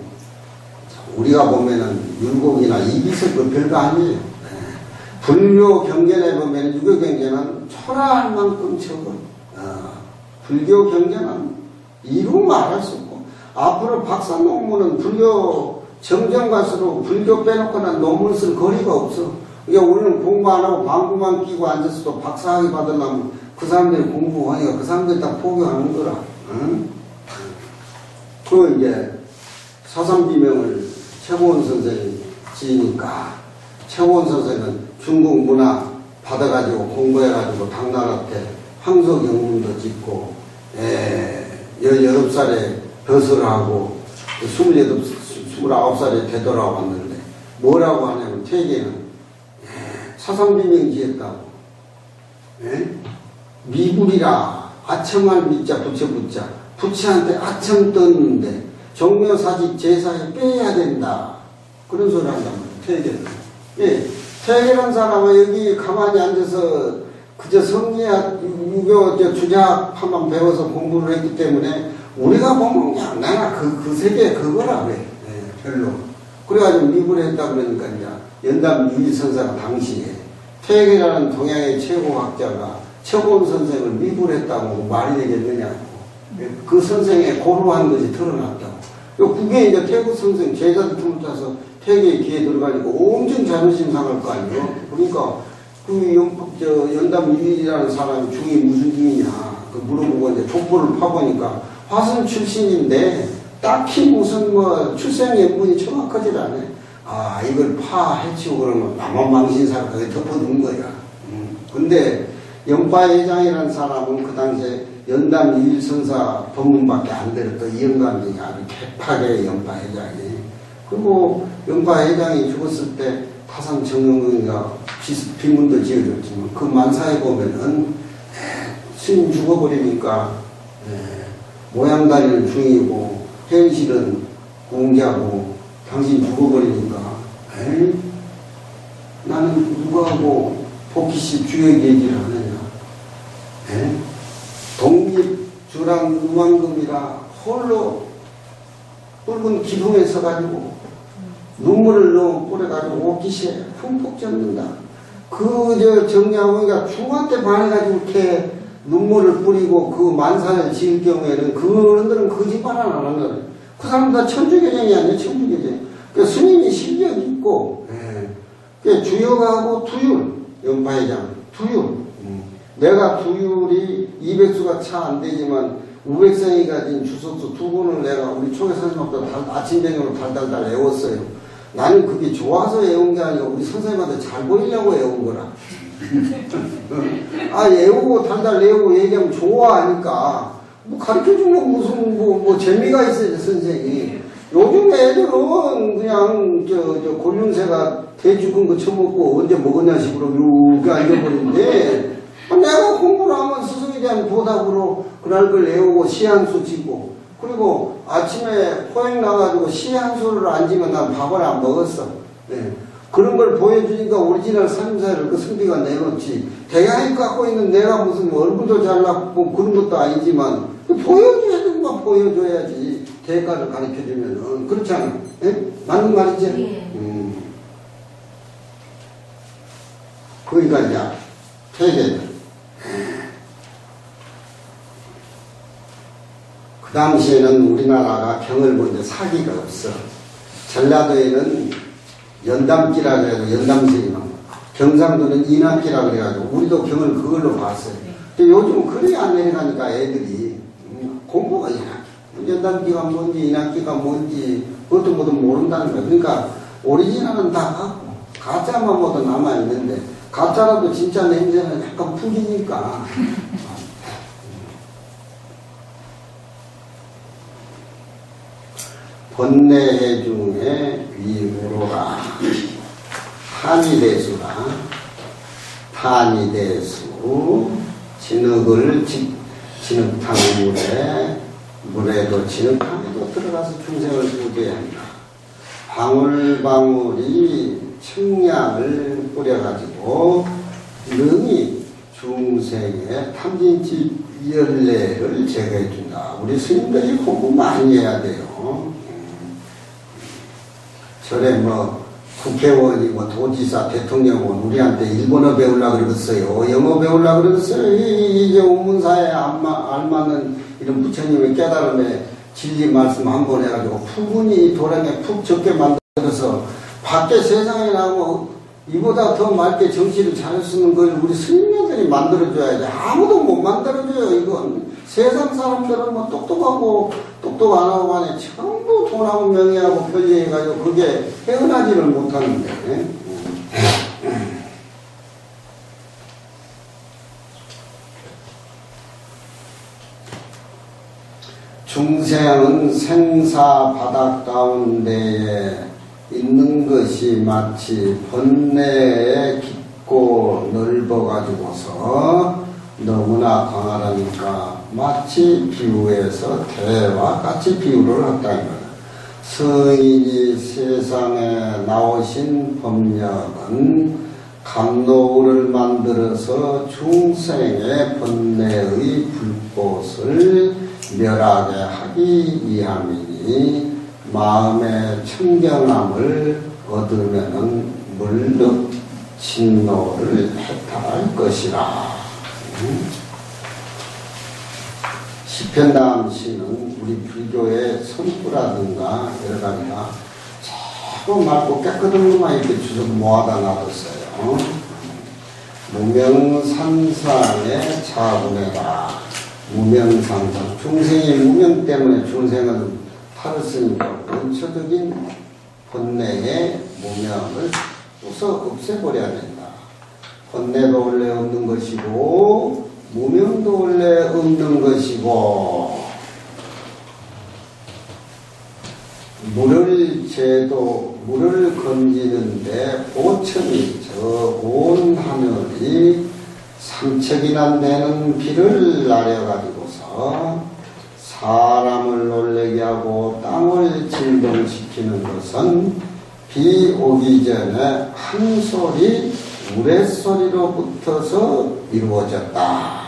Speaker 1: 우리가 보면은 율곡이나 이비석도 별거 아니에요. 불교 경전에 보면 유교 경전은 초라할 만큼 적어. 불교 경전은 이루 말할 수 없고, 앞으로 박사 논문은 불교 정정 갈수록 불교 빼놓고는 논문 쓸 거리가 없어. 그러니까 우리는 공부 안 하고 방구만 끼고 앉았어도 박사학위 받으려면 그 사람들이 공부하니까 그 사람들이 다 포기하는 거라. 그 이제 사삼비명을 최고원 선생이 지으니까 최고원 선생은 중국 문화 받아가지고 공부해가지고 당나라 때 황소경문도 짓고 18살에 벼슬을 하고 29살에 되돌아왔는데 뭐라고 하냐면 퇴계는 사삼비명 지었다고. 미불이라 아첨할 미자 부처 부처한테 아첨 떴는데 종묘사직 제사에 빼야 된다. 그런 소리 한단 말이에요. 퇴계는. 퇴계란 사람은 여기 가만히 앉아서 그저 성리학 유교 주자파만 배워서 공부를 했기 때문에 우리가 보면 그냥 나나 그 세계 그거라 그래. 별로. 그래가지고 미불에 했다 그러니까 이제 연담 유일선사가 당시에 퇴계라는 동양의 최고학자가 최고원 선생을 미불했다고 말이 되겠느냐고. 그 선생의 고루한 것이 드러났다고. 그게 이제 퇴구 선생 제자들 틈을 타서 퇴계에 기에 들어가니까 엄청 자존심 상할 거 아니에요. 그러니까 그 연담 유일이라는 사람이 중이 무슨 중이냐 그 물어보고 이제 족보를 파보니까 화성 출신인데 딱히 무슨 뭐 출생 연분이 정확하지 않네. 아 이걸 해치고 그러면 남한망신사를 거기에 덮어둔 거야. 근데 연파회장이라는 사람은 그 당시에 연담 유일선사 법문밖에 안 들었던 이 영감이 아주 개팍의 연파회장이. 그리고 연파회장이 죽었을 때 타상 정영근이가 빈문도 지어줬지만 그 만사에 보면은 스님 죽어버리니까 모양다리는 중이고 현실은 공자고 당신 죽어버리니까 나는 누구하고 복희씨 주역 얘기를 하느냐. 독립주랑 누만금이라 홀로 붉은 기둥에 서가지고 눈물을 너무 뿌려가지고 옷깃에 흠뻑 젖는다. 정리하고가 중한테 반해가지고 이렇게 눈물을 뿌리고 그 만사를 지을 경우에는 그 어른들은 거짓말 안 하는 거예요. 그 사람 다 천주교정이 아니에요. 천주교정. 그러니까 스님이 실력이 있고 주역하고 두율 연파회장 두율. 내가 두율이 200수가 차 안 되지만 우백성이 가진 주석수 두 분을 내가 우리 초계 선생님한테 아침 저녁으로 달달달 외웠어요. 나는 그게 좋아서 외운 게 아니라 우리 선생님한테 잘 보이려고 외운 거라. 외우고 달달 외우고 얘기하면 좋아하니까 뭐 가르쳐주면 무슨 뭐 재미가 있어요 선생이. 요즘 애들은 그냥 골륜새가 대 죽은 거 처먹고 언제 먹었냐 식으로 이렇게 앉아버리는데 내가 공부를 하면 스승에 대한 보답으로 그날 걸 외우고 시 한 수 짓고, 그리고 아침에 포획 나가지고 시 한 수를 안 지면 난 밥을 안 먹었어. 네. 그런 걸 보여주니까 오리지널 삶사를 그 승비가 내놓지. 대가리 갖고 있는 내가 무슨 얼굴도 잘났고 그런 것도 아니지만 보여줘야 되는 건 보여줘야지. 대가를 가르쳐주면은. 그렇잖아. 예? 맞는 말이지?
Speaker 2: 예.
Speaker 1: 그러니까 이제 퇴계들. 그 당시에는 우리나라가 경을 본데 사기가 없어. 전라도에는 연담기라 그래가지고 연담생이만, 경상도는 인학기라 그래가지고 우리도 경을 그걸로 봤어요. 근데 요즘 글이 안 내려가니까 애들이 공부가 연담기가 뭔지 인학기가 뭔지 그것도 뭐도 모른다는 거야. 그러니까 오리지널은 다 갖고 가짜만 모두 남아있는데, 가짜라도 진짜 냄새는 약간 풍기니까. 번뇌해 중에 위무로라. 한이대수라. 탄이대수. 진흙을 진흙탕 물에도 진흙탕에도 들어가서 중생을 구제해야 한다. 방울방울이 청량을 뿌려가지고 능히 중생의 탐진치 열례를 제거해준다. 우리 스님들이 공부 많이 해야 돼요. 절에 뭐 국회의원이 뭐 도지사 대통령은 우리한테 일본어 배우려고 그러겠어요. 영어 배우려고 그러겠어요. 이게 온문사에 알맞는 이런 부처님의 깨달음에 진리 말씀 한 번 해가지고 푸근히 도량에 푹 적게 만들어서 밖에 세상에 나오고 이보다 더 맑게 정치를 잘 쓰는 걸 우리 스님들이 만들어줘야지. 아무도 못 만들어줘요. 이건 세상 사람들은 뭐 똑똑하고 똑똑 안 하고 간에 전부 돈하고 명예하고 편리해가지고 그게 헤어나지를 못하는데. 중생은 생사 바닥 가운데에 있는 것이 마치 번뇌에 깊고 넓어가지고서 너무나 강하다니까 마치 비유해서 대와 같이 비유를 했다 이거다. 성인이 세상에 나오신 법력은 감노를 만들어서 중생의 번뇌의 불꽃을 멸하게 하기 위함이니 마음의 청정함을 얻으면은 물득 진노를 해탈할 것이라. 시편 다음 시는 우리 불교의 선구라든가 여러 가지가 자꾸 맑고 깨끗한 것만 이렇게 주워 모아다 놔뒀어요. 무명산상의 차분해라. 무명상상. 중생의 무명 때문에 중생은 탈었으니까 원초적인 번뇌의 무명을 없애버려야 된다. 번뇌도 원래 없는 것이고 무명도 원래 없는 것이고 물을 건지는데 보첨이 저 온 하늘이 삼척이나 되는 비를 나려가지고서 사람을 놀래게 하고 땅을 진동시키는 것은 비 오기 전에 한 소리 우레소리로 붙어서 이루어졌다.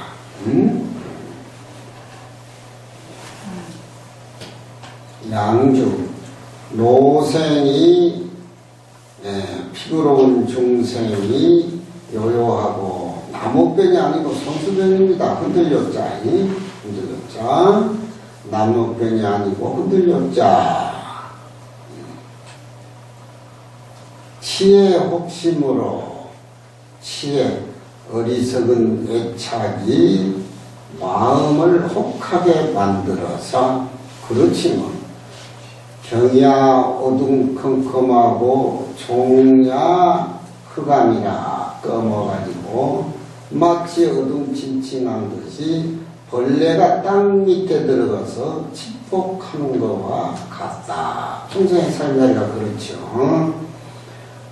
Speaker 1: 양주 노생이 피부로운 중생이 요요하고 나무변이 아니고 성수변입니다. 흔들렸자. 나무변이 아니고 흔들렸자. 치의 혹심으로 치의 어리석은 애착이 마음을 혹하게 만들어서 그렇지 뭐. 경야 어둠컴컴하고 종야 흑암이라 떠먹어가지고 마치 어둠침침한 듯이 벌레가 땅 밑에 들어가서 침복하는 것과 같다. 중생의 삶자리가 그렇죠.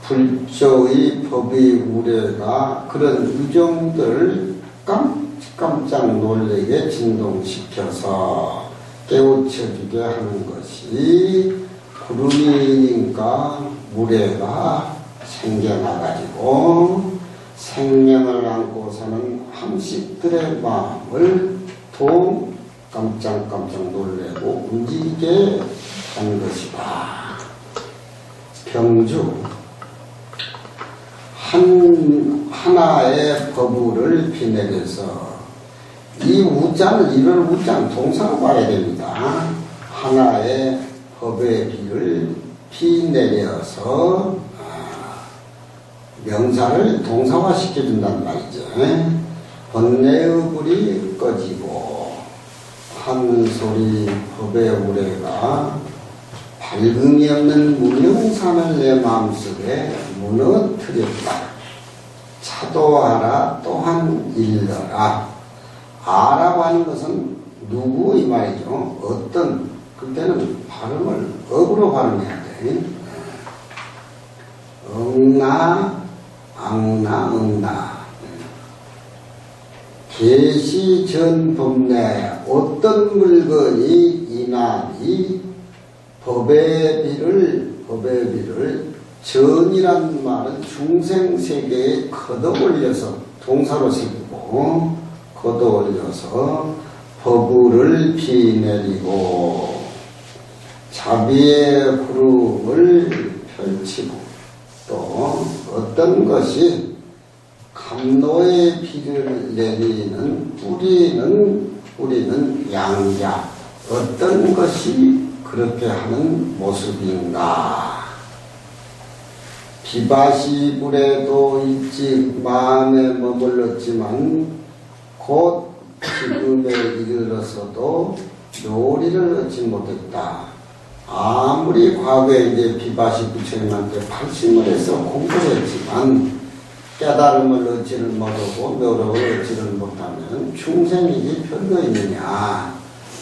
Speaker 1: 불조의 법의 우레가 그런 유정들 깜짝 놀래게 진동시켜서 깨우쳐주게 하는 것이 구름이니까 무례가 생겨나가지고 생명을 안고 사는 함식들의 마음을 더 깜짝깜짝 놀래고 움직이게 한 것이다. 병주 하나의 법을 비내려서 이 우자는 이걸 우자는 동사로 봐야 됩니다. 하나의 법의 비를 비내려서 명사를 동사화 시켜준단 말이죠. 번뇌의 불이 꺼지고 한 소리 법의 우레가 밝음이 없는 무명산을 내 마음속에 무너뜨렸다. 차도하라 또한 일러라. 아라고 하는 것은 누구 이 말이죠. 어떤 그때는 발음을 억으로 발음해야 돼. 응나 앙나 응나 계시 전 법내 어떤 물건이 이나니 법의 비를 전이란 말은 중생세계에 걷어올려서 동사로 쓰고 걷어올려서 법을 비내리고 자비의 구름을 펼치고 또 어떤 것이 감노의 비를 내리는 뿌리는 양자 어떤 것이 그렇게 하는 모습인가. 비바시 불에도 일찍 마음에 머물렀지만 곧 지금에 이르러서도 요리를 얻지 못했다. 아무리 과거에 이제 비바시 부처님한테 발심을 해서 공부를 했지만 깨달음을 얻지를 못하고 묘력을 얻지를 못하면 중생이지 별거 있느냐.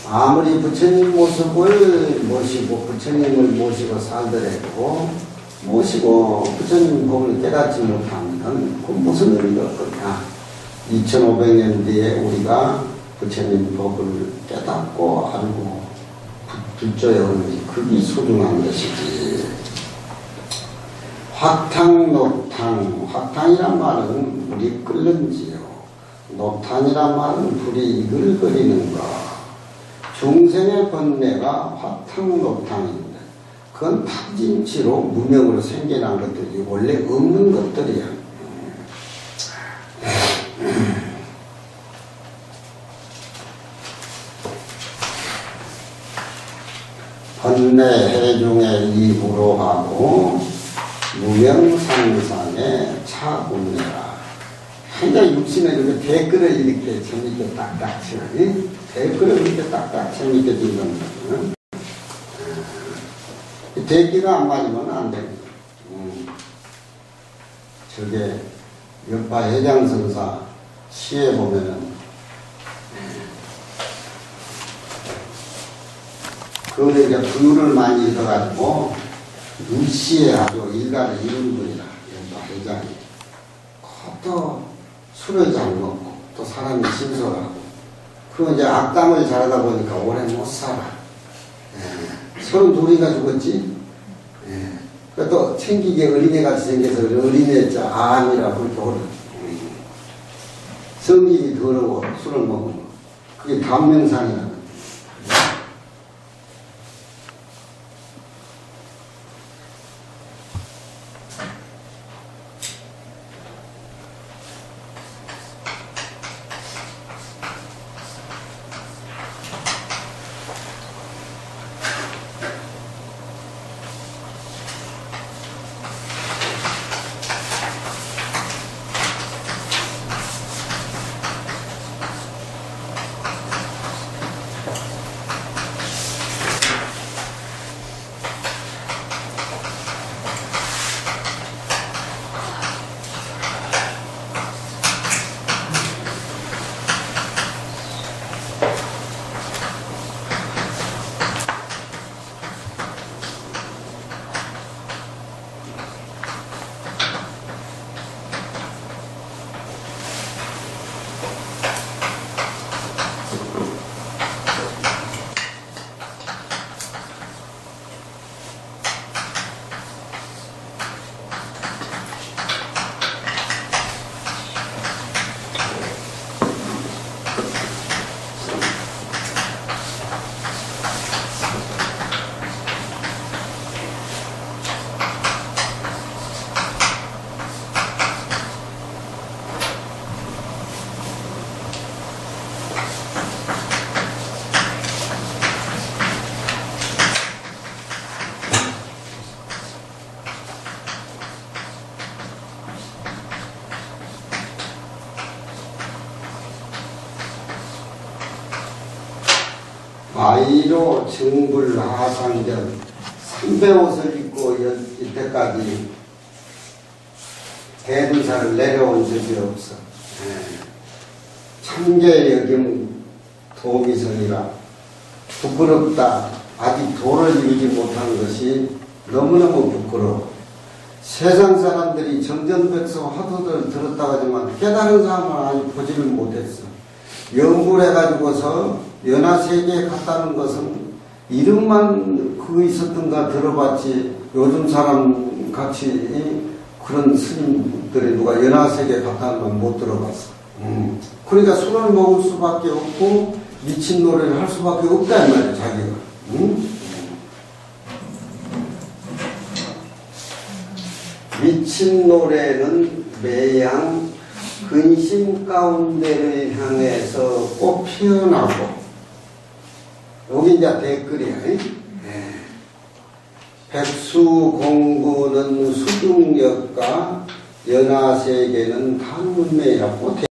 Speaker 1: 아무리 부처님 모습을 모시고 부처님을 모시고 살더라도 모시고 부처님 법을 깨닫지 못하면 그 무슨 의미가 없겠냐. 2500년 뒤에 우리가 부처님 법을 깨닫고 알고 불조에 오는 그게 소중한 것이지. 화탕이란 말은 물이 끓는지요. 녹탄이란 말은 불이 이글거리는 것. 중생의 번뇌가 화탕녹탕인데 그건 탁진치로 무명으로 생겨난 것들이 원래 없는 것들이야. 번뇌 해중의 이후로 하고 무명상상의 차군내라. 항상 육신에 이렇게 댓글을 이렇게 재밌게 딱딱 치니 댓글을 이렇게 딱딱 재밌게 찍는 댓기가 안 맞으면 안 됩니다. 저게 역파 해장선사 시에 보면은 그거를 이제 불을 많이 잃어가지고 유시에 아주 일가를 이룬 분이라 역파 해장이. 또 술을 잘 먹고 또 사람이 신설하고 그 이제 악담을 잘하다 보니까 오래 못 살아. 32이가 죽었지. 또 챙기게 어린애같이 생겨서 어린애자 암이라고 그렇게 오래. 성질이 더러워 술을 먹으면 그게 단명상이라는 거야. 과의로 증불하상전 300옷을 입고 이때까지 대두사를 내려온 적이 없어. 참제 여김 도미성이라 부끄럽다. 아직 도를 이루지 못한 것이 너무너무 부끄러워. 세상 사람들이 정전백성 화두를 들었다고 하지만 깨달은 사람은 아직 보지를 못했어. 연구를 해가지고서 연하세계에 갔다는 것은 이름만 그거 있었던가 들어봤지 요즘 사람 같이 그런 스님들이 누가 연하세계에 갔다는 건 못 들어봤어. 그러니까 술을 먹을 수밖에 없고 미친 노래를 할 수밖에 없다 이 말이야 자기가. 미친 노래는 매양 근심 가운데를 향해서 꼭 피어나고 여기 이제 댓글이야. 백수공구는 수중력과 연하세계는 단문매라고